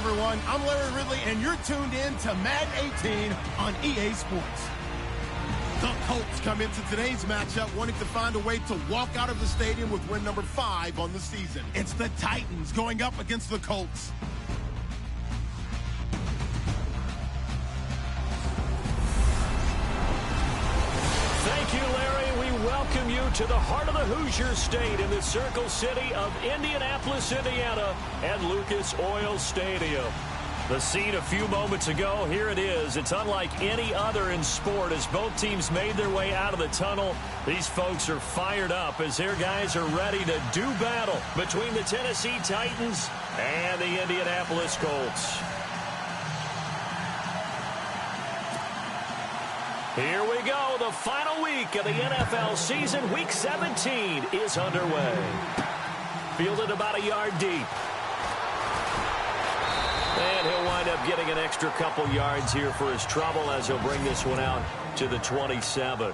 everyone. I'm Larry Ridley, and you're tuned in to Madden 18 on EA Sports. The Colts come into today's matchup wanting to find a way to walk out of the stadium with win number 5 on the season. It's the Titans going up against the Colts. Thank you, Larry. We welcome you to the heart of the Hoosier State in the Circle City of Indianapolis, Indiana, at Lucas Oil Stadium. The scene a few moments ago, here it is. It's unlike any other in sport as both teams made their way out of the tunnel. These folks are fired up as their guys are ready to do battle between the Tennessee Titans and the Indianapolis Colts. Here we go. The final week of the NFL season. Week 17 is underway. Fielded about a yard deep. And he'll wind up getting an extra couple yards here for his trouble as he'll bring this one out to the 27.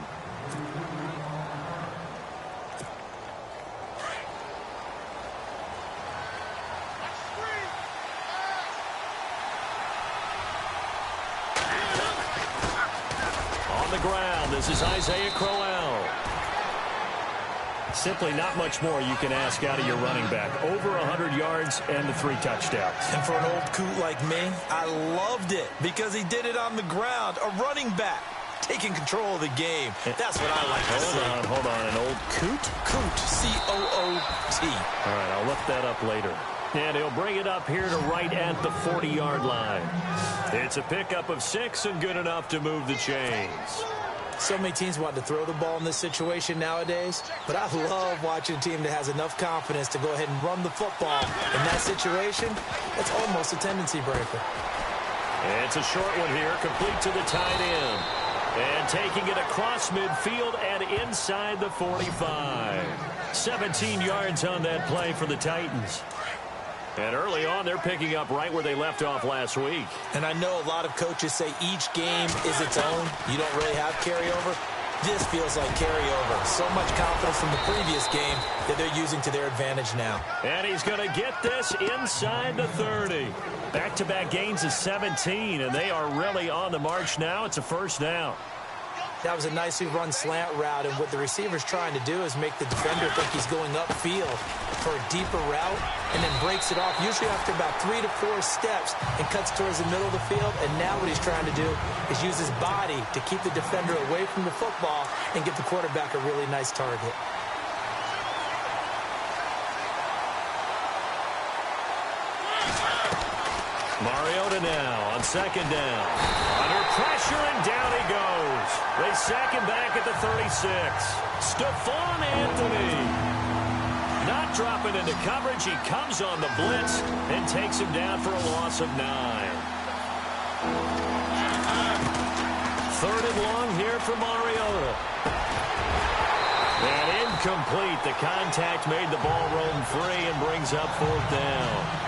On the ground, this is Isaiah Crowell. Simply not much more you can ask out of your running back. Over 100 yards and the 3 touchdowns. And for an old coot like me, I loved it because he did it on the ground. A running back taking control of the game. That's what I like to see. Hold on. An old coot? Coot, C-O-O-T. All right, I'll look that up later. And he'll bring it up here to right at the 40-yard line. It's a pickup of 6 and good enough to move the chains. So many teams want to throw the ball in this situation nowadays, but I love watching a team that has enough confidence to go ahead and run the football. In that situation, that's almost a tendency breaker. It's a short one here, complete to the tight end. And taking it across midfield and inside the 45. 17 yards on that play for the Titans. And early on, they're picking up right where they left off last week. And I know a lot of coaches say each game is its own. You don't really have carryover. This feels like carryover. So much confidence from the previous game that they're using to their advantage now. And he's going to get this inside the 30. Back-to-back gains of 17, and they are really on the march now. It's a first down. That was a nicely run slant route, and what the receiver's trying to do is make the defender think he's going upfield for a deeper route and then breaks it off, usually after about 3 to 4 steps, and cuts towards the middle of the field. And now what he's trying to do is use his body to keep the defender away from the football and get the quarterback a really nice target. Mariota now on second down. Under pressure, and down he goes. They sack him back at the 36. Stephon Anthony. Not dropping into coverage. He comes on the blitz and takes him down for a loss of 9. 3rd and long here for Mariota. And incomplete. The contact made the ball roam free and brings up 4th down.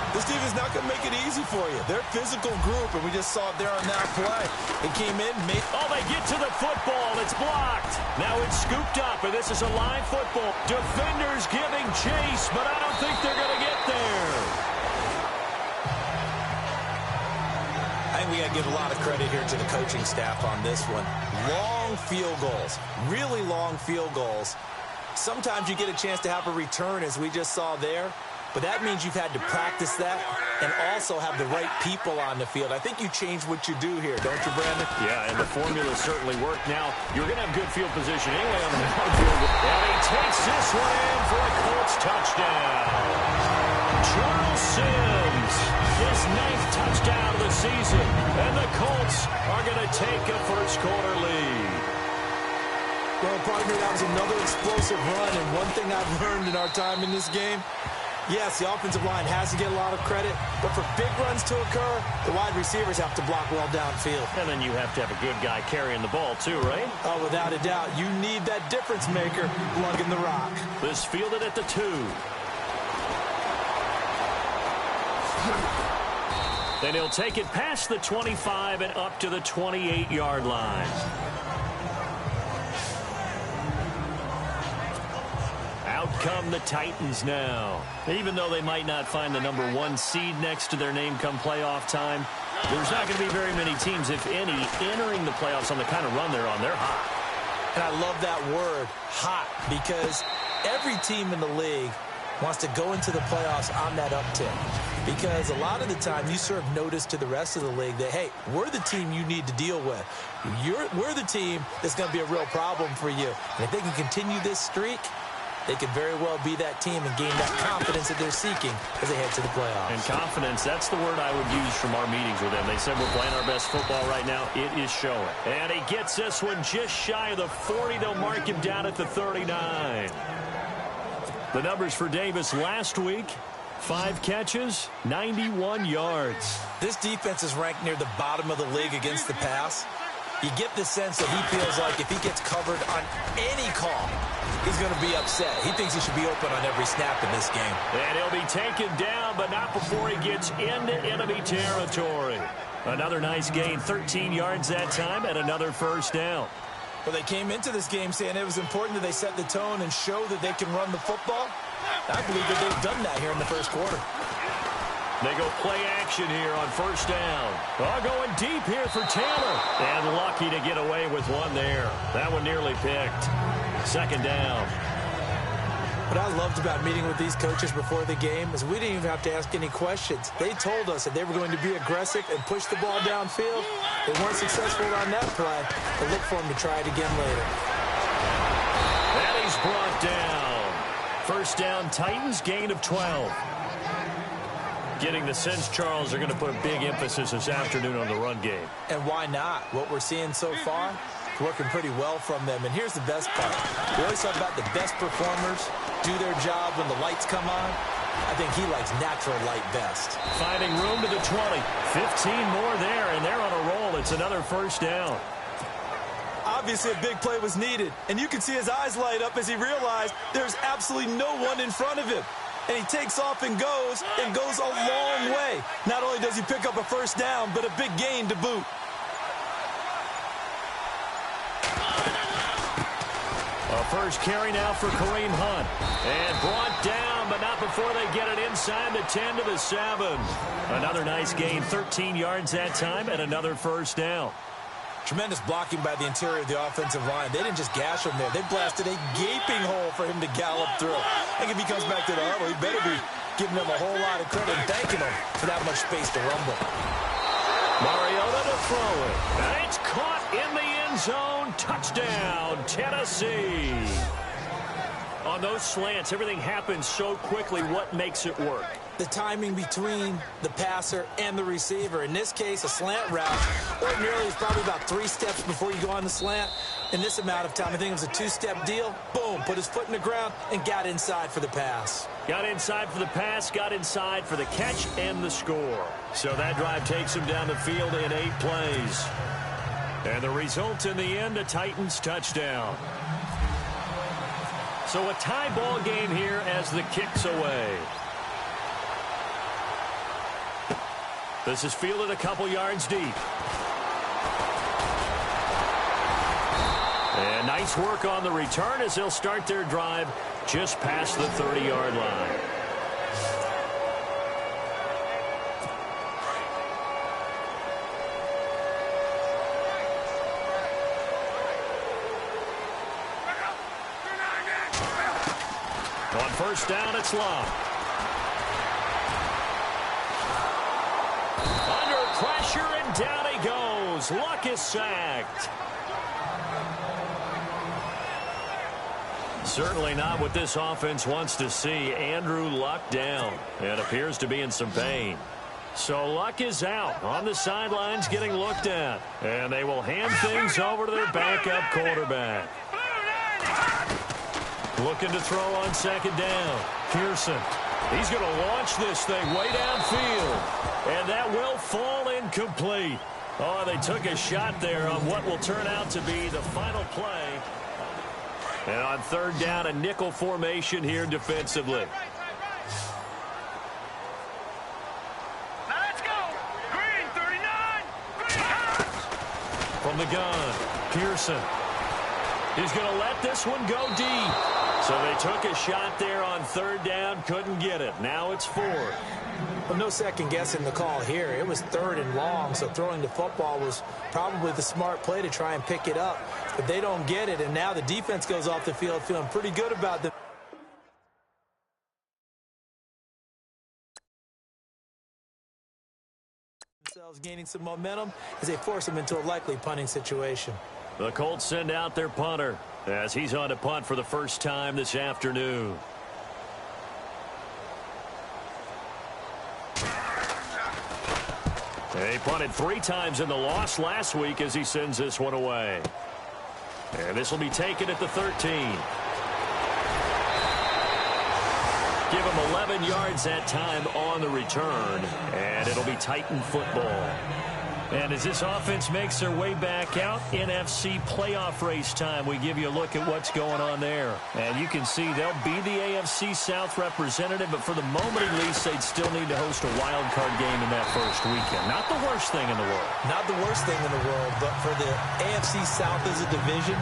This team is not going to make it easy for you. They're a physical group, and we just saw it there on that play. It came in, made... Oh, they get to the football. It's blocked. Now it's scooped up, and this is a live football. Defenders giving chase, but I don't think they're going to get there. I think we got to give a lot of credit here to the coaching staff on this one. Long field goals, really long field goals. Sometimes you get a chance to have a return, as we just saw there. But that means you've had to practice that and also have the right people on the field. I think you change what you do here, don't you, Brandon? Yeah, and the formula certainly worked. Now, you're going to have good field position anyway on the field. And he takes this one in for a Colts touchdown. Charles Sims, his 9th touchdown of the season. And the Colts are going to take a first-quarter lead. Well, partner, that was another explosive run. And one thing I've learned in our time in this game, yes, the offensive line has to get a lot of credit, but for big runs to occur, the wide receivers have to block well downfield. And then you have to have a good guy carrying the ball too, right? Oh, without a doubt. You need that difference maker lugging the rock. This fielded at the 2. Then he'll take it past the 25 and up to the 28-yard line. Out come the Titans now. Even though they might not find the number 1 seed next to their name come playoff time, there's not going to be very many teams, if any, entering the playoffs on the kind of run they're on. They're hot. And I love that word, hot, because every team in the league wants to go into the playoffs on that uptick. Because a lot of the time you serve notice to the rest of the league that, hey, we're the team you need to deal with. We're the team that's going to be a real problem for you. And if they can continue this streak, they could very well be that team and gain that confidence that they're seeking as they head to the playoffs. And confidence, that's the word I would use from our meetings with them. They said we're playing our best football right now. It is showing. And he gets this one just shy of the 40. They'll mark him down at the 39. The numbers for Davis last week: 5 catches, 91 yards. This defense is ranked near the bottom of the league against the pass. You get the sense that he feels like if he gets covered on any call, he's going to be upset. He thinks he should be open on every snap in this game. And he'll be taken down, but not before he gets into enemy territory. Another nice gain, 13 yards that time, and another first down. Well, they came into this game saying it was important that they set the tone and show that they can run the football. I believe that they've done that here in the first quarter. They go play action here on first down. Oh, going deep here for Taylor. And lucky to get away with one there. That one nearly picked. Second down. What I loved about meeting with these coaches before the game is we didn't even have to ask any questions. They told us that they were going to be aggressive and push the ball downfield. They weren't successful on that play, but look for them to try it again later. And he's brought down. First down, Titans, gain of 12. Getting the sense, Charles, they're going to put a big emphasis this afternoon on the run game. And why not? What we're seeing so far, working pretty well from them. And here's the best part. We always talk about the best performers do their job when the lights come on. I think he likes natural light best. Finding room to the 20. 15 more there, and they're on a roll. It's another first down. Obviously, a big play was needed. And you can see his eyes light up as he realized there's absolutely no one in front of him. And he takes off and goes a long way. Not only does he pick up a first down, but a big gain to boot. A first carry now for Kareem Hunt. And brought down, but not before they get it inside the 10 to the 7. Another nice gain, 13 yards that time, and another first down. Tremendous blocking by the interior of the offensive line. They didn't just gash him there. They blasted a gaping hole for him to gallop through. I think if he comes back to the huddle, he better be giving them a whole lot of credit and thanking them for that much space to rumble. Mariota to throw it. And it's caught in the end zone. Touchdown, Tennessee. On those slants, everything happens so quickly. What makes it work? The timing between the passer and the receiver. In this case, a slant route ordinarily is probably about 3 steps before you go on the slant. In this amount of time, I think it was a 2-step deal. Boom, put his foot in the ground and got inside for the pass. Got inside for the pass, got inside for the catch and the score. So that drive takes him down the field in 8 plays. And the result in the end, a Titans touchdown. So a tie ball game here as the kick's away. This is fielded a couple yards deep. And nice work on the return as they'll start their drive just past the 30-yard line. On first down, it's Love. Under pressure, and down he goes. Luck is sacked. Certainly not what this offense wants to see. Andrew Luck down and appears to be in some pain. So Luck is out on the sidelines getting looked at. And they will hand things over to their backup quarterback. Looking to throw on second down. Pearson. He's going to launch this thing way downfield. And that will fall incomplete. Oh, they took a shot there on what will turn out to be the final play. And on third down, a nickel formation here defensively. Now let's go. Green, 39. Green. From the gun, Pearson. He's going to let this one go deep. So they took a shot there on third down, couldn't get it. Now it's fourth. Well, no second guessing the call here. It was third and long, so throwing the football was probably the smart play to try and pick it up. But they don't get it, and now the defense goes off the field feeling pretty good about them. Themselves gaining some momentum as they force them into a likely punting situation. The Colts send out their punter as he's on to punt for the first time this afternoon. He punted 3 times in the loss last week as he sends this one away. And this will be taken at the 13. Give him 11 yards that time on the return, and it'll be Titan football. And as this offense makes their way back out, NFC playoff race time, we give you a look at what's going on there. And you can see they'll be the AFC South representative, but for the moment at least, they'd still need to host a wild card game in that first weekend. Not the worst thing in the world. Not the worst thing in the world, but for the AFC South as a division,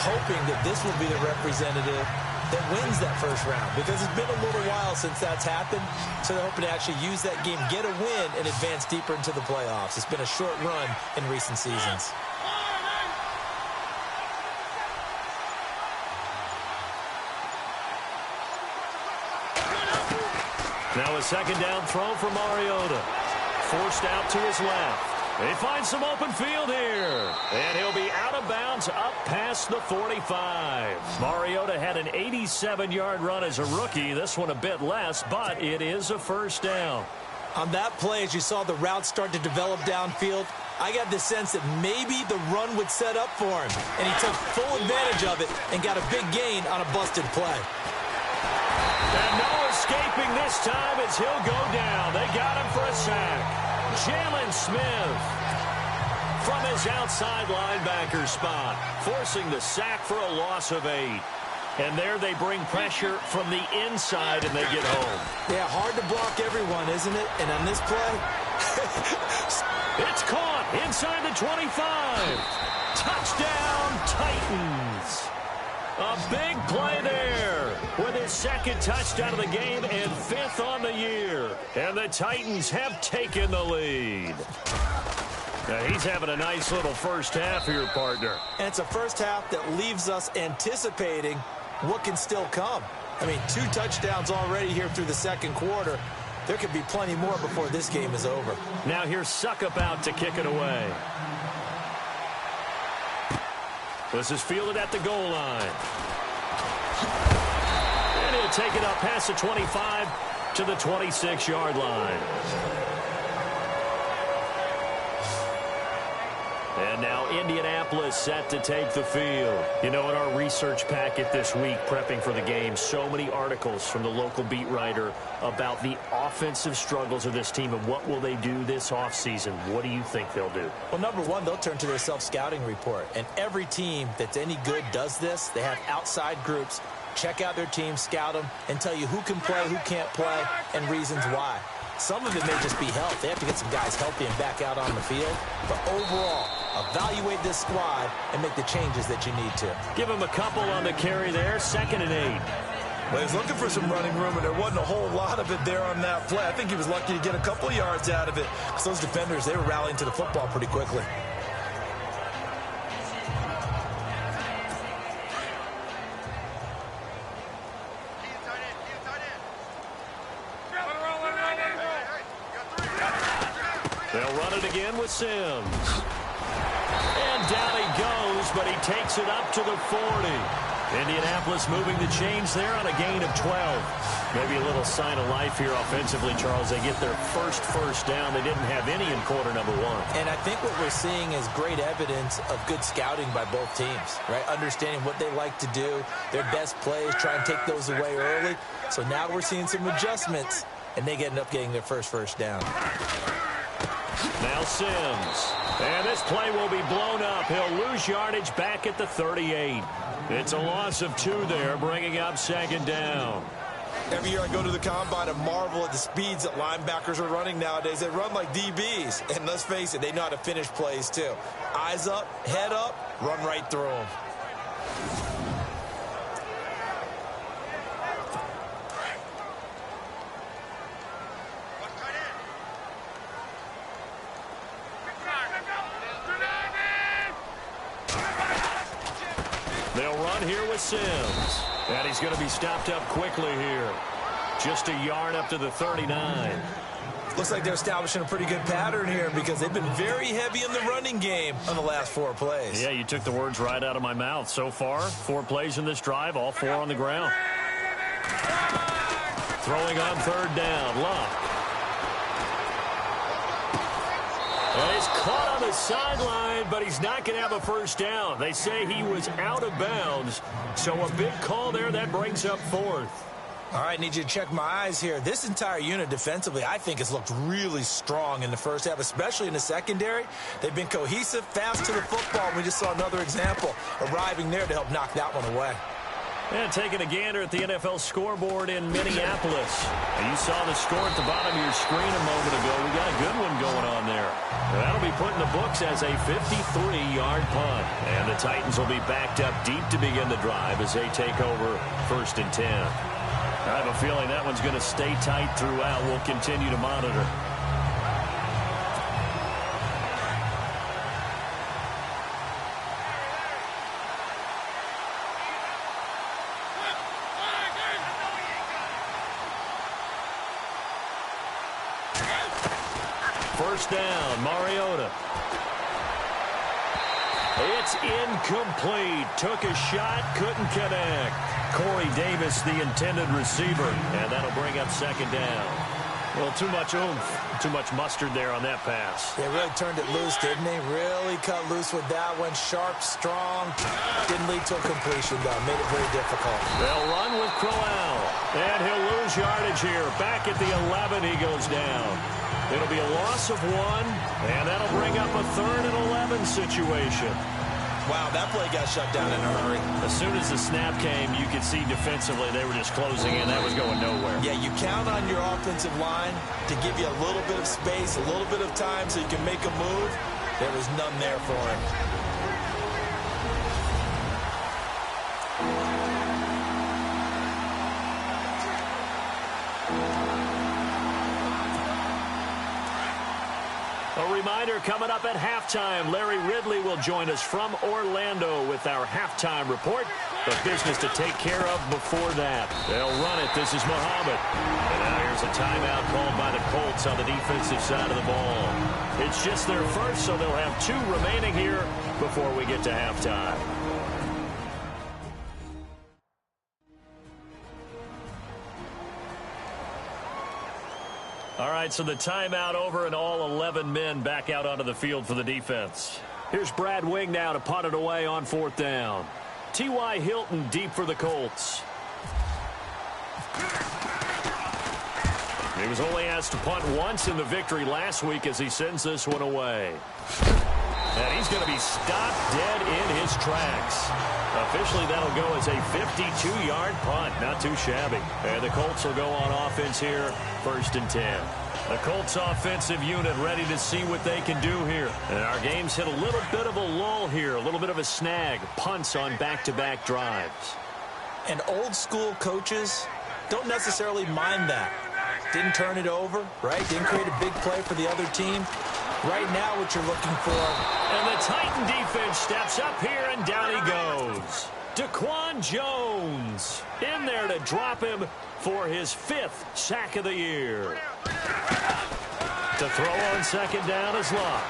hoping that this will be the representative that wins that first round, because it's been a little while since that's happened, so they're hoping to actually use that game, get a win, and advance deeper into the playoffs. It's been a short run in recent seasons. Now a second down throw for Mariota. Forced out to his left. They find some open field here. And he'll be out of bounds up past the 45. Mariota had an 87-yard run as a rookie. This one a bit less, but it is a first down. On that play, as you saw the route start to develop downfield, I got the sense that maybe the run would set up for him. And he took full advantage of it and got a big gain on a busted play. And no escaping this time as he'll go down. They got him for a sack. Jalen Smith from his outside linebacker spot, forcing the sack for a loss of 8. And there they bring pressure from the inside and they get home. Yeah, hard to block everyone, isn't it? And on this play, it's caught inside the 25. Touchdown, Titans. A big play there with his second touchdown of the game and 5th on the year. And the Titans have taken the lead. Now he's having a nice little first half here, partner. And it's a first half that leaves us anticipating what can still come. I mean, 2 touchdowns already here through the second quarter. There could be plenty more before this game is over. Now here's Suckup out to kick it away. This is fielded at the goal line. And he'll take it up past the 25 to the 26-yard line. And now Indianapolis set to take the field. You know, in our research packet this week, prepping for the game, so many articles from the local beat writer about the offensive struggles of this team and what will they do this offseason. What do you think they'll do? Well, number one, they'll turn to their self-scouting report. And every team that's any good does this. They have outside groups. Check out their team, scout them, and tell you who can play, who can't play, and reasons why. Some of it may just be health. They have to get some guys healthy and back out on the field. But overall, evaluate this squad and make the changes that you need to. Give him a couple on the carry there, 2nd and 8. Well, he's looking for some running room, and there wasn't a whole lot of it there on that play. I think he was lucky to get a couple of yards out of it, because those defenders, they were rallying to the football pretty quickly. They'll run it again with Sims. And down he goes, but he takes it up to the 40. Indianapolis moving the chains there on a gain of 12. Maybe a little sign of life here offensively, Charles. They get their first down. They didn't have any in quarter number 1. And I think what we're seeing is great evidence of good scouting by both teams, right? Understanding what they like to do, their best plays, try and take those away early. So now we're seeing some adjustments, and they end up getting their first down. Now Sims. And this play will be blown up. He'll lose yardage back at the 38. It's a loss of 2 there, bringing up 2nd down. Every year I go to the combine and marvel at the speeds that linebackers are running nowadays. They run like DBs. And let's face it, they know how to finish plays too. Eyes up, head up, run right through them. run here with Sims. And he's going to be stopped up quickly here. Just a yard up to the 39. Looks like they're establishing a pretty good pattern here because they've been very heavy in the running game on the last 4 plays. Yeah, you took the words right out of my mouth. So far, 4 plays in this drive, all 4 on the ground. Throwing on 3rd down, Luck. And he's caught on the sideline, but he's not going to have a first down. They say he was out of bounds, so a big call there that brings up 4th. All right, need you to check my eyes here. This entire unit defensively, I think, has looked really strong in the first half, especially in the secondary. They've been cohesive, fast to the football. We just saw another example arriving there to help knock that one away. And taking a gander at the NFL scoreboard in Minneapolis. And you saw the score at the bottom of your screen a moment ago. We got a good one going on there. That'll be put in the books as a 53-yard punt. And the Titans will be backed up deep to begin the drive as they take over 1st and 10. I have a feeling that one's going to stay tight throughout. We'll continue to monitor. First down, Mariota. It's incomplete. Took a shot, couldn't connect. Corey Davis, the intended receiver, and that'll bring up 2nd down. Well, too much oomph, too much mustard there on that pass. They really turned it loose, didn't they? Really cut loose with that one. Sharp, strong. Didn't lead to a completion, though. Made it very difficult. They'll run with Crowell, and he'll lose yardage here. Back at the 11, he goes down. It'll be a loss of 1, and that'll bring up a 3rd and 11 situation. Wow, that play got shut down in a hurry. As soon as the snap came, you could see defensively they were just closing in. That was going nowhere. Yeah, you count on your offensive line to give you a little bit of space, a little bit of time so you can make a move. There was none there for him. A reminder coming up at halftime. Larry Ridley will join us from Orlando with our halftime report. The business to take care of before that. They'll run it. This is Muhammad. And now here's a timeout called by the Colts on the defensive side of the ball. It's just their first, so they'll have 2 remaining here before we get to halftime. All right, so the timeout over and all 11 men back out onto the field for the defense. Here's Brad Wing now to punt it away on 4th down. T.Y. Hilton deep for the Colts. He was only asked to punt once in the victory last week as he sends this one away. And he's going to be stopped dead in his tracks. Officially, that'll go as a 52-yard punt. Not too shabby. And the Colts will go on offense here, 1st and 10. The Colts offensive unit ready to see what they can do here. And our game's hit a little bit of a lull here, a little bit of a snag. Punts on back-to-back drives. And old-school coaches don't necessarily mind that. Didn't turn it over, right? Didn't create a big play for the other team. Right now, what you're looking for. And the Titan defense steps up here, and down he goes. Daquan Jones in there to drop him for his 5th sack of the year. To throw on 2nd down is Luck.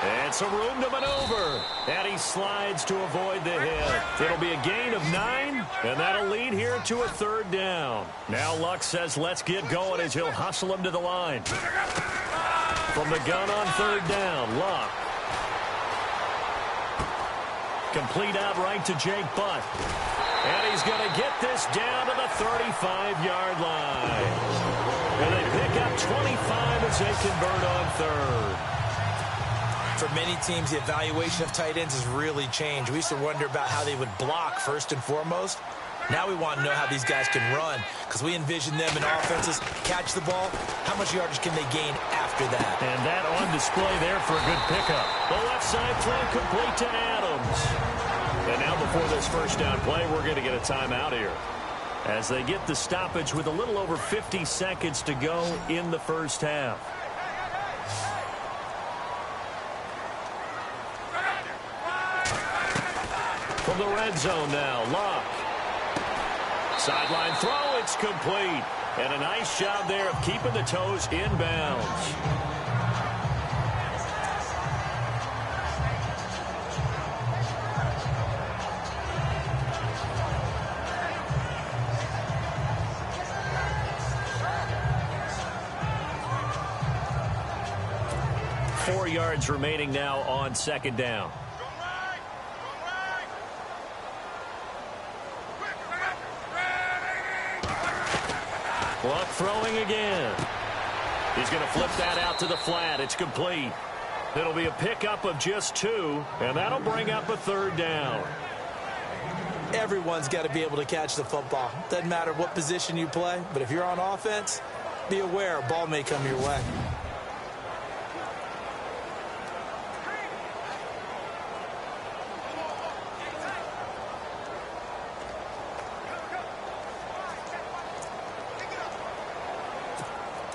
And some room to maneuver. And he slides to avoid the hit. It'll be a gain of 9, and that'll lead here to a 3rd down. Now Luck says let's get going as he'll hustle him to the line. From the gun on 3rd down, Luck. Complete out right to Jake Butt. And he's going to get this down to the 35-yard line. And they pick up 25 as they convert on 3rd. For many teams, the evaluation of tight ends has really changed. We used to wonder about how they would block first and foremost. Now we want to know how these guys can run because we envision them in offenses catch the ball. How much yardage can they gain after that? And that on display there for a good pickup. The left side throw complete to Adams. And now before this first down play, we're going to get a timeout here as they get the stoppage with a little over 50 seconds to go in the first half. from the red zone now. Luck. Sideline throw, it's complete. And a nice job there of keeping the toes in bounds. Four yards remaining now on second down. Luck throwing again. He's going to flip that out to the flat. It's complete. It'll be a pickup of just 2, and that'll bring up a third down. Everyone's got to be able to catch the football. Doesn't matter what position you play, but if you're on offense, be aware a ball may come your way.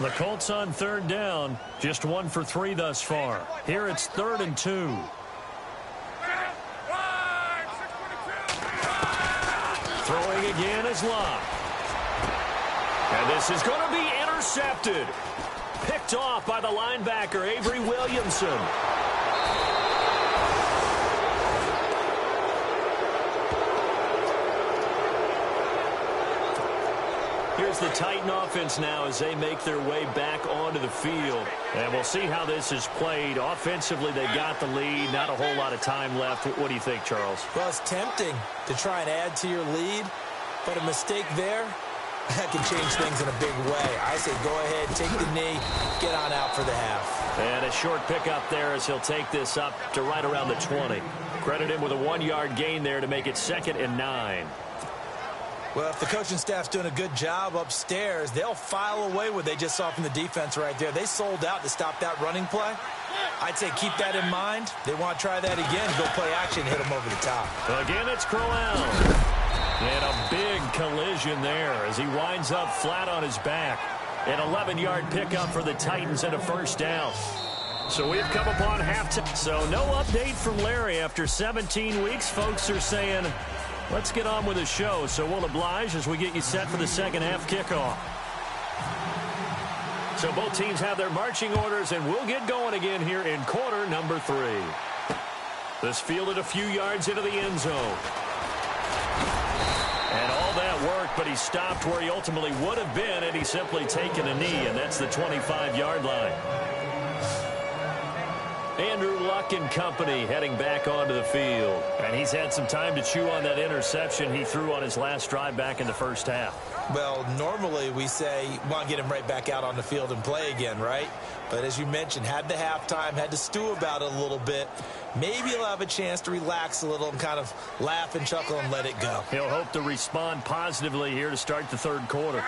The Colts on third down, just 1 for 3 thus far. Here it's 3rd and 2. Throwing again is Luck. And this is going to be intercepted. Picked off by the linebacker, Avery Williamson. Here's the Titan offense now as they make their way back onto the field. And we'll see how this is played. Offensively, they got the lead. Not a whole lot of time left. What do you think, Charles? Well, it's tempting to try and add to your lead, but a mistake there, that can change things in a big way. I say go ahead, take the knee, get on out for the half. And a short pickup there as he'll take this up to right around the 20. Credit him with a 1-yard gain there to make it 2nd and 9. Well, if the coaching staff's doing a good job upstairs, they'll file away what they just saw from the defense right there. They sold out to stop that running play. I'd say keep that in mind. They want to try that again, go play action, hit them over the top. Again, it's Crowell. And a big collision there as he winds up flat on his back. An 11-yard pickup for the Titans and a first down. So we've come upon halftime. So no update from Larry after 17 weeks. Folks are saying, let's get on with the show. So we'll oblige as we get you set for the second half kickoff. So both teams have their marching orders, and we'll get going again here in quarter number 3. This fielded a few yards into the end zone. And all that work, but he stopped where he ultimately would have been had he simply taken a knee, and that's the 25-yard line. Andrew Luck and company heading back onto the field. And he's had some time to chew on that interception he threw on his last drive back in the first half. Well, normally we say, want to get him right back out on the field and play again, right? But as you mentioned, had the halftime, had to stew about it a little bit. Maybe he'll have a chance to relax a little and kind of laugh and chuckle and let it go. He'll hope to respond positively here to start the third quarter.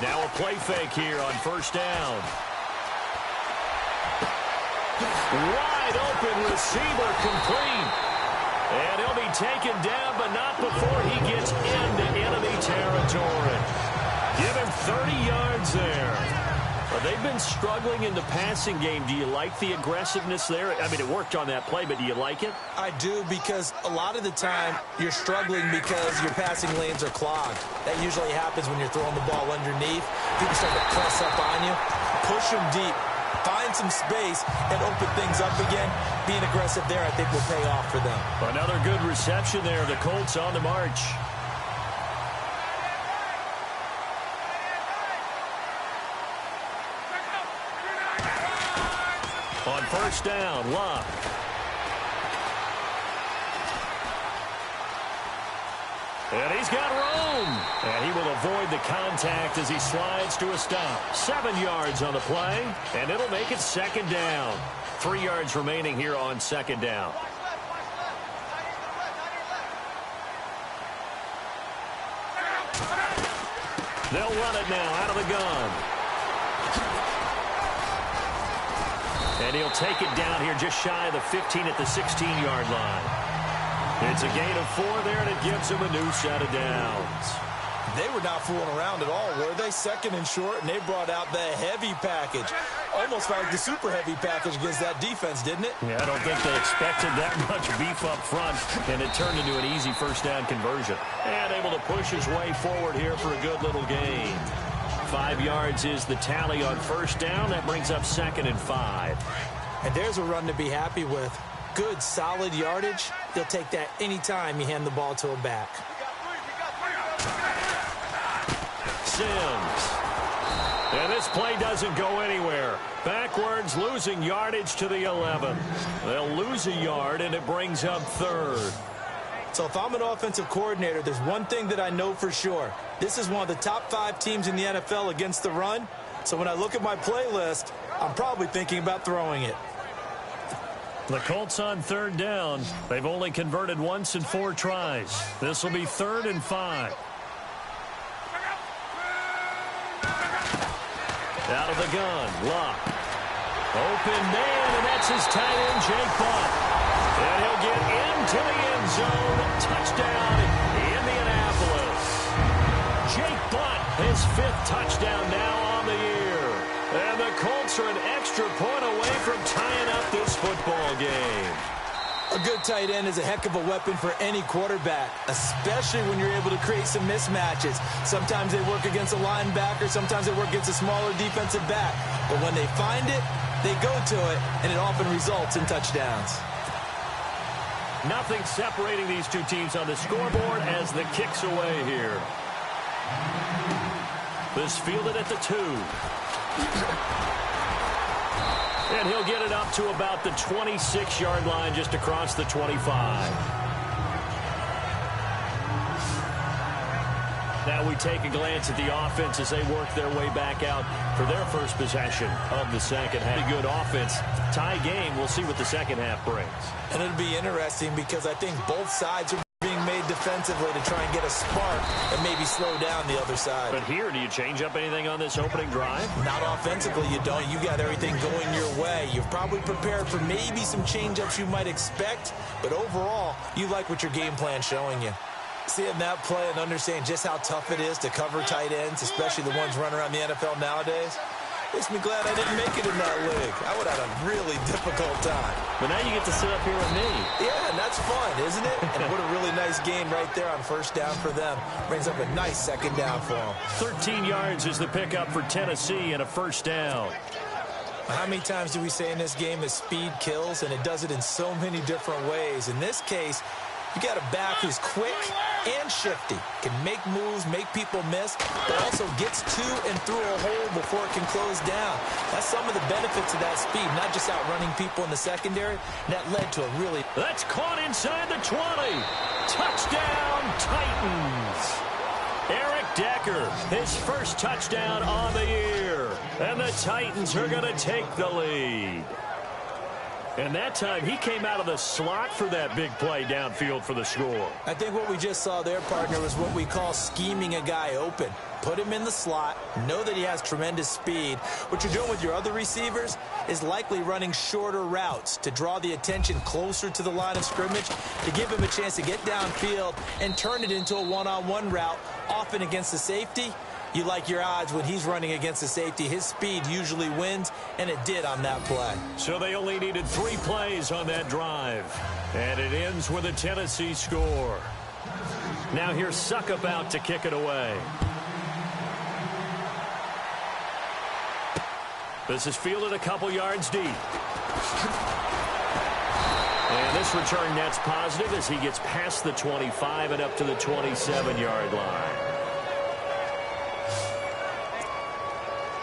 Now a play fake here on first down. Wide open receiver complete. And he'll be taken down, but not before he gets into enemy territory. Give him 30 yards there. Well, they've been struggling in the passing game. Do you like the aggressiveness there? I mean, it worked on that play, but do you like it? I do, because a lot of the time you're struggling because your passing lanes are clogged. That usually happens when you're throwing the ball underneath. People start to press up on you. Push them deep. Find some space and open things up again. Being aggressive there, I think, will pay off for them. Another good reception there. The Colts on the march. On first down, Luck. And he's got room. And he will avoid the contact as he slides to a stop. 7 yards on the play, and it'll make it second down. 3 yards remaining here on second down. They'll run it now out of the gun. And he'll take it down here just shy of the 15 at the 16-yard line. It's a gain of 4 there, and it gives him a new set of downs. They were not fooling around at all, were they? Second and short, and they brought out the heavy package. almost felt like the super heavy package against that defense, didn't it? Yeah, I don't think they expected that much beef up front, and it turned into an easy first down conversion. And able to push his way forward here for a good little gain. 5 yards is the tally on first down. That brings up 2nd and 5. And there's a run to be happy with. Good, solid yardage. He'll take that anytime you hand the ball to him back. Sims. And this play doesn't go anywhere. Backwards, losing yardage to the 11. They'll lose a yard, and it brings up 3rd. So if I'm an offensive coordinator, there's one thing that I know for sure. This is one of the top 5 teams in the NFL against the run. So when I look at my playlist, I'm probably thinking about throwing it. The Colts on 3rd down. They've only converted once in 4 tries. This will be 3rd and 5. Out of the gun, Luck. Open man, and that's his tight end, Jake Butt. And he'll get into the end zone. Touchdown, Indianapolis. Jake Butt, his 5th touchdown now on the year. And the Colts are an extra point away from tying up this football game. A good tight end is a heck of a weapon for any quarterback, especially when you're able to create some mismatches. Sometimes they work against a linebacker, sometimes they work against a smaller defensive back. But when they find it, they go to it, and it often results in touchdowns. Nothing separating these two teams on the scoreboard as the kick's away here. This fielded at the 2. And he'll get it up to about the 26-yard line just across the 25. Now we take a glance at the offense as they work their way back out for their first possession of the second half. A good offense. Tie game. We'll see what the second half brings. And it'll be interesting because I think both sides are being made defensively to try and get a spark and maybe slow down the other side. But here, do you change up anything on this opening drive? Not offensively, you don't. You got everything going your way. You've probably prepared for maybe some change-ups you might expect, but overall, you like what your game plan's showing you. Seeing that play and understanding just how tough it is to cover tight ends, especially the ones running around the NFL nowadays, makes me glad I didn't make it in that league. I would have had a really difficult time. But now you get to sit up here with me. Yeah, and that's fun, isn't it? And what a really nice game right there on first down for them. Brings up a nice second down for them. 13 yards is the pickup for Tennessee and a first down. How many times do we say in this game that speed kills, and it does it in so many different ways? In this case, you got a back who's quick and shifty, can make moves, make people miss, but also gets to and through a hole before it can close down. That's some of the benefits of that speed, not just outrunning people in the secondary. That led to a really... That's caught inside the 20. Touchdown, Titans. Eric Decker, his first touchdown on the year. And the Titans are going to take the lead. And that time, he came out of the slot for that big play downfield for the score. I think what we just saw there, partner, was what we call scheming a guy open. Put him in the slot, know that he has tremendous speed. What you're doing with your other receivers is likely running shorter routes to draw the attention closer to the line of scrimmage, to give him a chance to get downfield and turn it into a one-on-one route, often against the safety. You like your odds when he's running against the safety. His speed usually wins, and it did on that play. So they only needed 3 plays on that drive. And it ends with a Tennessee score. Now here's Suckup out to kick it away. This is fielded a couple yards deep. And this return net's positive as he gets past the 25 and up to the 27-yard line.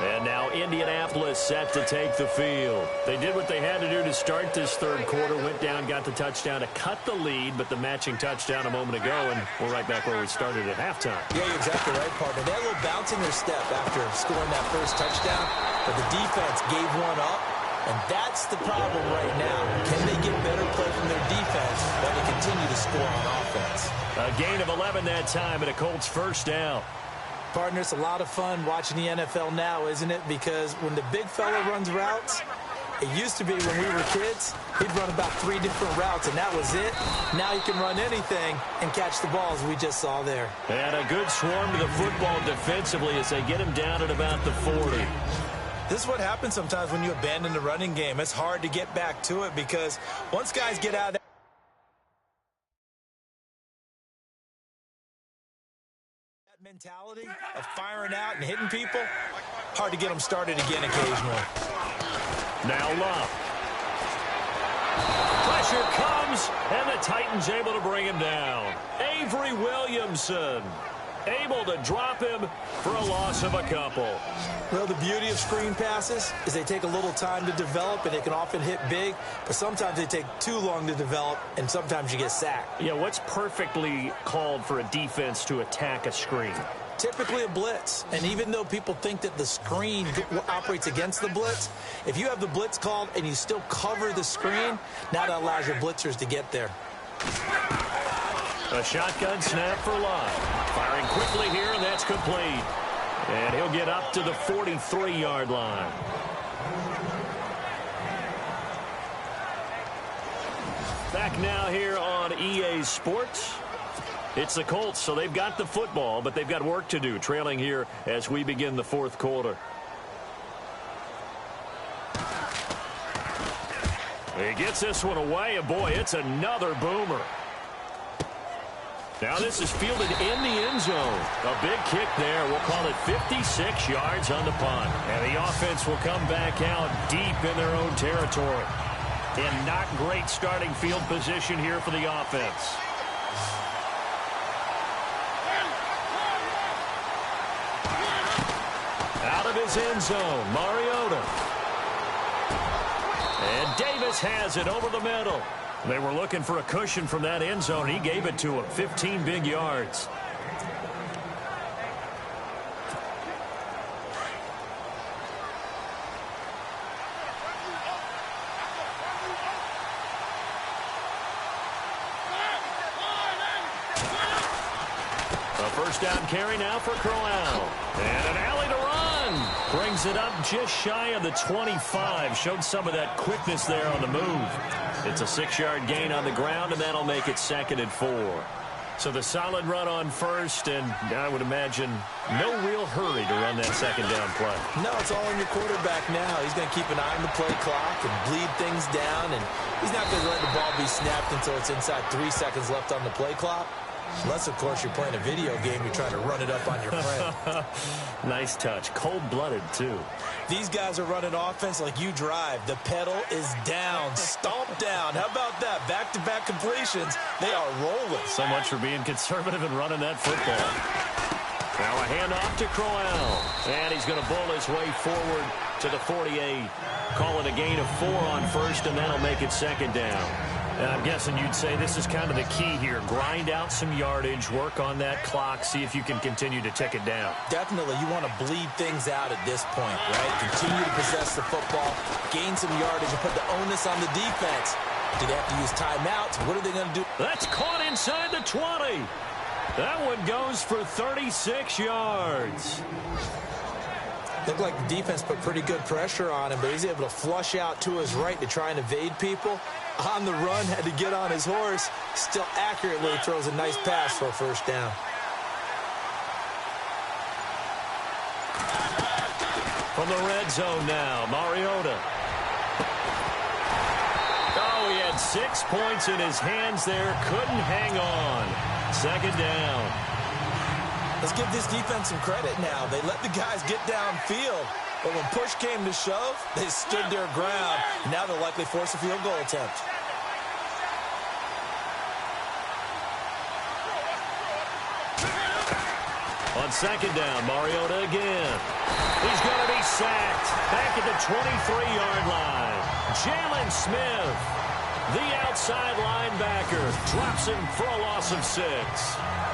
And now Indianapolis set to take the field. They did what they had to do to start this third quarter. Went down, got the touchdown to cut the lead, but the matching touchdown a moment ago, and we're right back where we started at halftime. Yeah, you're exactly right, partner. They had a little bounce in their step after scoring that first touchdown, but the defense gave one up, and that's the problem right now. Can they get better play from their defense while they continue to score on offense? A gain of 11 that time, and a Colts first down. Partner, it's a lot of fun watching the NFL now, isn't it? Because when the big fella runs routes, it used to be when we were kids, he'd run about 3 different routes, and that was it. Now you can run anything and catch the balls we just saw there. And a good swarm to the football defensively as they get him down at about the 40. This is what happens sometimes when you abandon the running game. It's hard to get back to it because once guys get out of that mentality of firing out and hitting people, hard to get them started again occasionally. Now Love. Pressure comes, and the Titans able to bring him down. Avery Williamson able to drop him for a loss of a couple. Well, the beauty of screen passes is they take a little time to develop, and they can often hit big, but sometimes they take too long to develop, and sometimes you get sacked. Yeah, what's perfectly called for a defense to attack a screen? Typically a blitz, and even though people think that the screen operates against the blitz, if you have the blitz called and you still cover the screen, now that allows your blitzers to get there. A shotgun snap for Love. Firing quickly here, and that's complete. And he'll get up to the 43-yard line. Back now here on EA Sports. It's the Colts, so they've got the football, but they've got work to do, trailing here as we begin the fourth quarter. He gets this one away, and boy, it's another boomer. Now this is fielded in the end zone. A big kick there. We'll call it 56 yards on the punt. And the offense will come back out deep in their own territory. In not great starting field position here for the offense. Out of his end zone, Mariota. And Davis has it over the middle. They were looking for a cushion from that end zone. He gave it to him. 15 big yards. A first down carry now for Crowell. And an alley to run. Brings it up just shy of the 25. Showed some of that quickness there on the move. It's a 6-yard gain on the ground, and that'll make it 2nd and 4. So the solid run on first, and I would imagine no real hurry to run that second down play. No, it's all on your quarterback now. He's going to keep an eye on the play clock and bleed things down, and he's not going to let the ball be snapped until it's inside 3 seconds left on the play clock. Unless, of course, you're playing a video game, you're trying to run it up on your friend. Nice touch. Cold-blooded, too. These guys are running offense like you drive. The pedal is down, stomped down. How about that? Back-to-back completions. They are rolling. So much for being conservative and running that football. Now a handoff to Crowell. And he's going to bull his way forward to the 48. Call it a gain of 4 on first, and that'll make it 2nd down. And I'm guessing you'd say this is kind of the key here. Grind out some yardage, work on that clock, see if you can continue to tick it down. Definitely. You want to bleed things out at this point, right? Continue to possess the football, gain some yardage, and put the onus on the defense. Do they have to use timeouts? What are they going to do? That's caught inside the 20. That one goes for 36 yards. Looked like the defense put pretty good pressure on him, but he's able to flush out to his right to try and evade people. On the run, had to get on his horse. Still accurately throws a nice pass for a first down. From the red zone now, Mariota. Oh, he had 6 points in his hands there. Couldn't hang on. 2nd down. Let's give this defense some credit now. They let the guys get downfield. But when push came to shove, they stood their ground. Now they'll likely force a field goal attempt. On 2nd down, Mariota again. He's going to be sacked back at the 23-yard line. Jalen Smith, the outside linebacker, drops him for a loss of 6.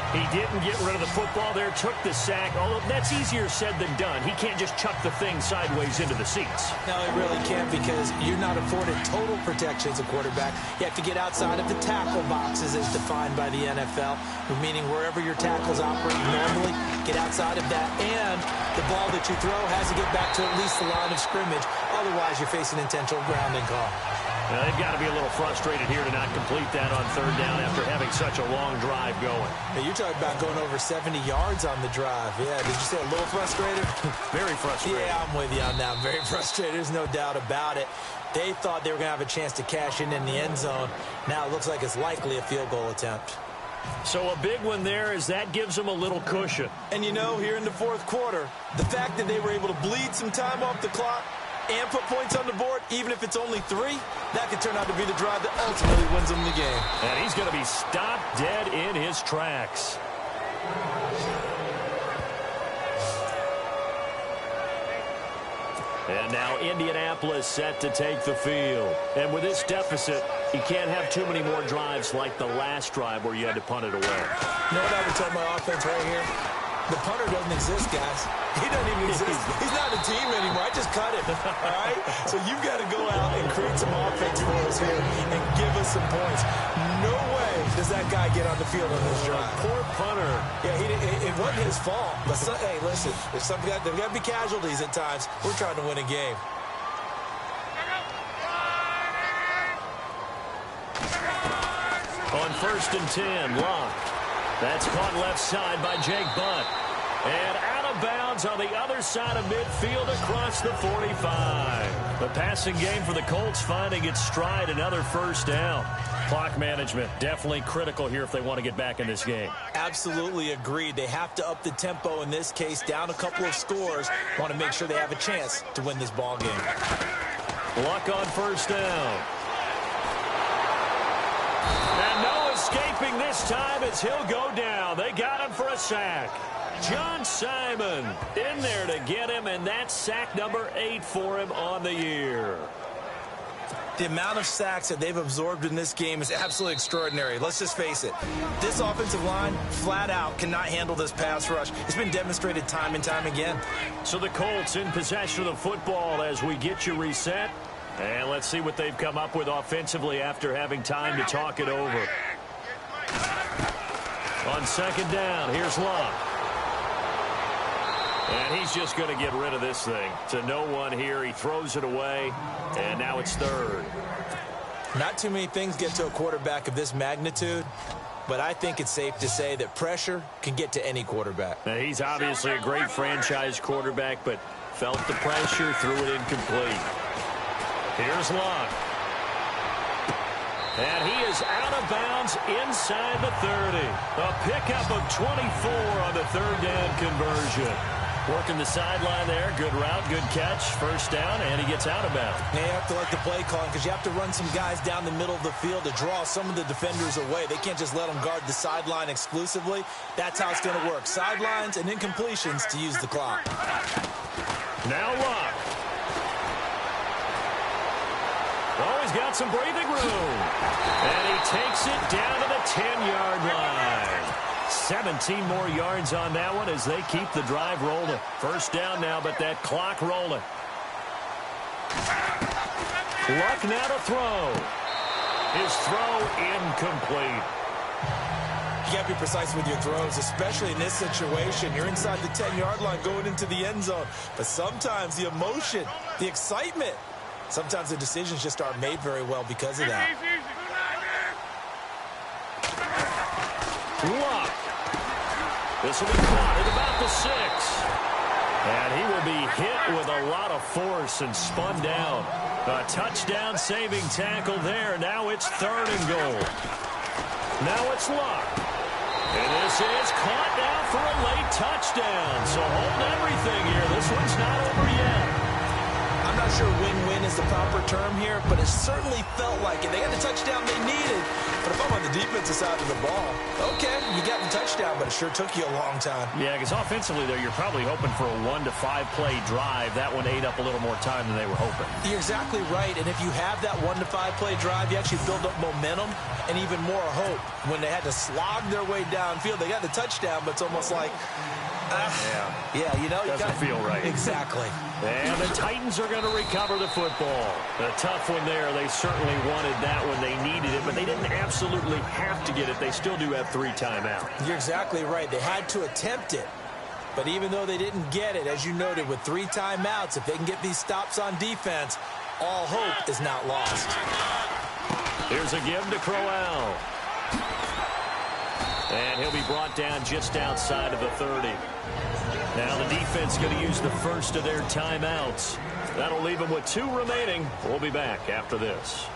He didn't get rid of the football there, took the sack, although that's easier said than done. He can't just chuck the thing sideways into the seats. No, he really can't because you're not afforded total protection as a quarterback. You have to get outside of the tackle boxes as defined by the NFL, meaning wherever your tackles operate normally, get outside of that, and the ball that you throw has to get back to at least the line of scrimmage. Otherwise, you're facing intentional grounding call. They've got to be a little frustrated here to not complete that on third down after having such a long drive going. Hey, you're talking about going over 70 yards on the drive. Yeah, did you say a little frustrated? Very frustrated. Yeah, I'm with you on that. Very frustrated. There's no doubt about it. They thought they were going to have a chance to cash in the end zone. Now it looks like it's likely a field goal attempt. So a big one there as that gives them a little cushion. And you know, here in the fourth quarter, the fact that they were able to bleed some time off the clock and put points on the board, even if it's only 3, that could turn out to be the drive that ultimately wins them the game. And he's going to be stopped dead in his tracks. And now Indianapolis set to take the field. And with this deficit, you can't have too many more drives like the last drive where you had to punt it away. You know what I would tell my offense right here? The punter doesn't exist, guys. He doesn't even exist. He's not a team anymore. I just cut him, all right? So you've got to go out and create some offense for us here and give us some points. No way does that guy get on the field on this drive. Poor punter. Yeah, it wasn't his fault. But, hey, listen, there's got to be casualties at times. We're trying to win a game. On 1st and 10, Locke. That's caught left side by Jake Butt. And out of bounds on the other side of midfield across the 45. The passing game for the Colts finding its stride, another first down. Clock management definitely critical here if they want to get back in this game. Absolutely agreed. They have to up the tempo in this case, down a couple of scores. Want to make sure they have a chance to win this ball game. Luck on first down. And no escaping this time as he'll go down. They got him for a sack. John Simon in there to get him, and that's sack number 8 for him on the year. The amount of sacks that they've absorbed in this game is absolutely extraordinary. Let's just face it. This offensive line, flat out, cannot handle this pass rush. It's been demonstrated time and time again. So the Colts in possession of the football as we get you reset. And let's see what they've come up with offensively after having time to talk it over. On second down, here's Luck. And he's just going to get rid of this thing. To no one here. He throws it away. And now it's third. Not too many things get to a quarterback of this magnitude, but I think it's safe to say that pressure can get to any quarterback. Now, he's obviously a great franchise quarterback, but felt the pressure, threw it incomplete. Here's Luck. And he is out of bounds inside the 30. A pickup of 24 on the third down conversion. Working the sideline there. Good route, good catch. First down, and he gets out of bounds. Now you have to like the play calling because you have to run some guys down the middle of the field to draw some of the defenders away. They can't just let them guard the sideline exclusively. That's how it's going to work. Sidelines and incompletions to use the clock. Now Luck. Oh, he's got some breathing room. And he takes it down to the 10-yard line. 17 more yards on that one as they keep the drive rolling. First down now, but that clock rolling. Luck now to throw. His throw incomplete. You got to be precise with your throws, especially in this situation. You're inside the 10-yard line going into the end zone. But sometimes the emotion, the excitement, sometimes the decisions just aren't made very well because of that. Luck. This will be caught at about the 6. And he will be hit with a lot of force and spun down. A touchdown-saving tackle there. Now it's third and goal. Now it's Luck. And this is caught now for a late touchdown. So hold everything here. This one's not over yet. I'm not sure win-win is the proper term here, but it certainly felt like it. They got the touchdown they needed. But if I'm on the defensive side of the ball, okay, you got the touchdown, but it sure took you a long time. Yeah, because offensively there, you're probably hoping for a 1 to 5 play drive. That one ate up a little more time than they were hoping. You're exactly right, and if you have that 1 to 5 play drive, you actually build up momentum and even more hope. When they had to slog their way downfield, they got the touchdown, but it's almost like, yeah, you know, doesn't feel right. Exactly. And the Titans are going to recover the football. A tough one there. They certainly wanted that when they needed it, but they didn't absolutely have to get it. They still do have 3 timeouts. You're exactly right. They had to attempt it. But even though they didn't get it, as you noted, with 3 timeouts, if they can get these stops on defense, all hope is not lost. Here's a give to Crowell. And he'll be brought down just outside of the 30. Now the defense going to use the first of their timeouts. That'll leave them with 2 remaining. We'll be back after this.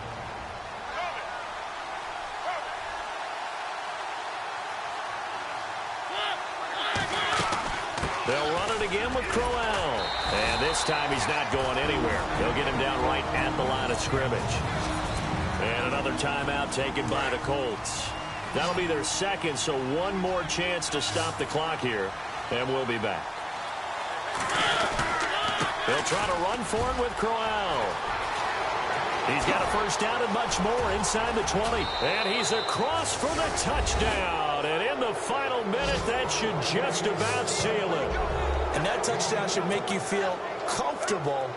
They'll run it again with Crowell. And this time he's not going anywhere. They'll get him down right at the line of scrimmage. And another timeout taken by the Colts. That'll be their second, so one more chance to stop the clock here. And we'll be back. They'll try to run for it with Crowell. He's got a first down and much more inside the 20. And he's across for the touchdown. And in the final minute, that should just about seal it. And that touchdown should make you feel comfortable.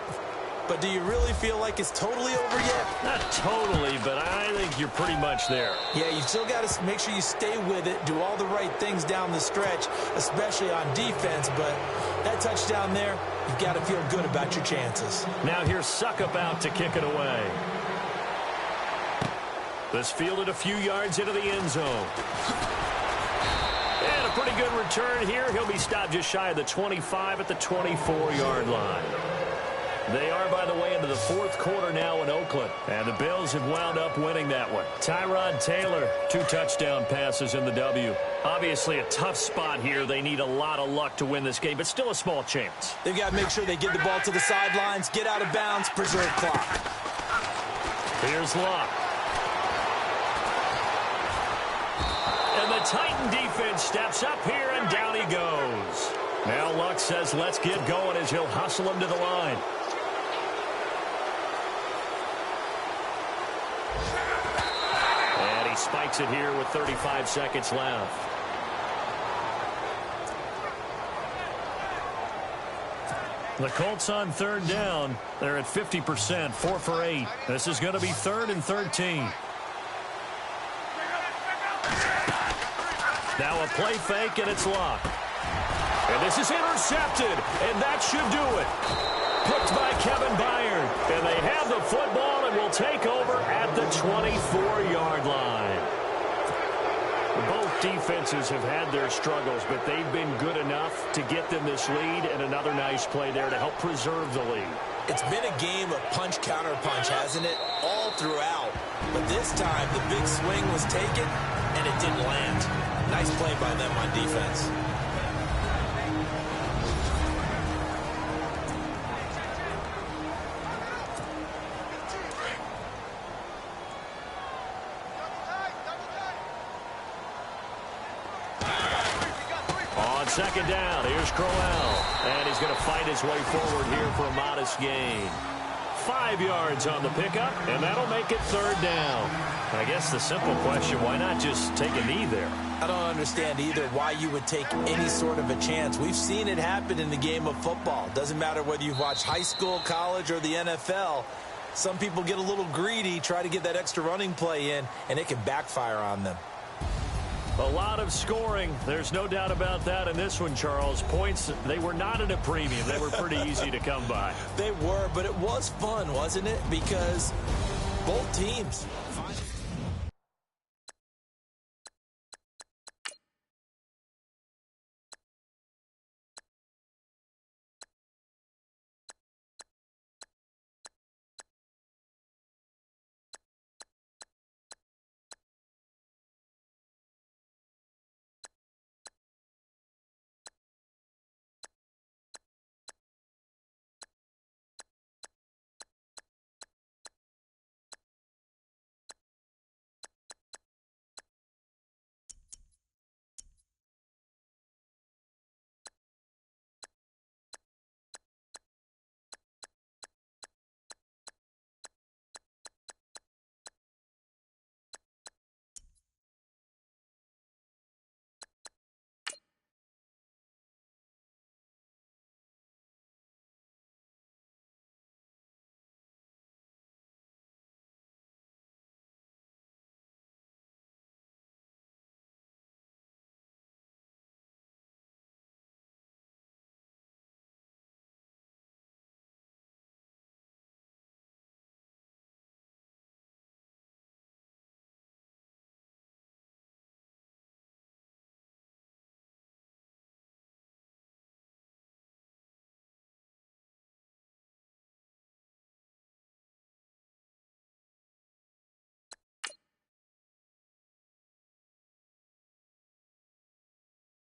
But do you really feel like it's totally over yet? Not totally, but I think you're pretty much there. Yeah, you've still got to make sure you stay with it, do all the right things down the stretch, especially on defense. But that touchdown there, you've got to feel good about your chances. Now here's Suckup out to kick it away. This fielded a few yards into the end zone. And a pretty good return here. He'll be stopped just shy of the 25 at the 24-yard line. They are, by the way, into the fourth quarter now in Oakland. And the Bills have wound up winning that one. Tyrod Taylor, 2 touchdown passes in the W. Obviously a tough spot here. They need a lot of luck to win this game, but still a small chance. They've got to make sure they get the ball to the sidelines, get out of bounds, preserve clock. Here's Luck. And the Titan defense steps up here, and down he goes. Now Luck says, let's get going, as he'll hustle him to the line. And he spikes it here with 35 seconds left. The Colts on third down. They're at 50%, 4 for 8. This is going to be 3rd and 13. Now a play fake, and it's Luck. And this is intercepted, and that should do it. Picked by Kevin Byard. And they have the football and will take over at the 24-yard line. Both defenses have had their struggles, but they've been good enough to get them this lead, and another nice play there to help preserve the lead. It's been a game of punch-counter-punch, hasn't it? All throughout. But this time, the big swing was taken, and it didn't land. Nice play by them on defense. Second down, here's Crowell. And he's going to fight his way forward here for a modest gain. 5 yards on the pickup, and that'll make it 3rd down. I guess the simple question, why not just take a knee there? I don't understand either why you would take any sort of a chance. We've seen it happen in the game of football. Doesn't matter whether you've watched high school, college, or the NFL. Some people get a little greedy, try to get that extra running play in, and it can backfire on them. A lot of scoring. There's no doubt about that in this one, Charles. Points, they were not at a premium. They were pretty easy to come by. They were, but it was fun, wasn't it? Because both teams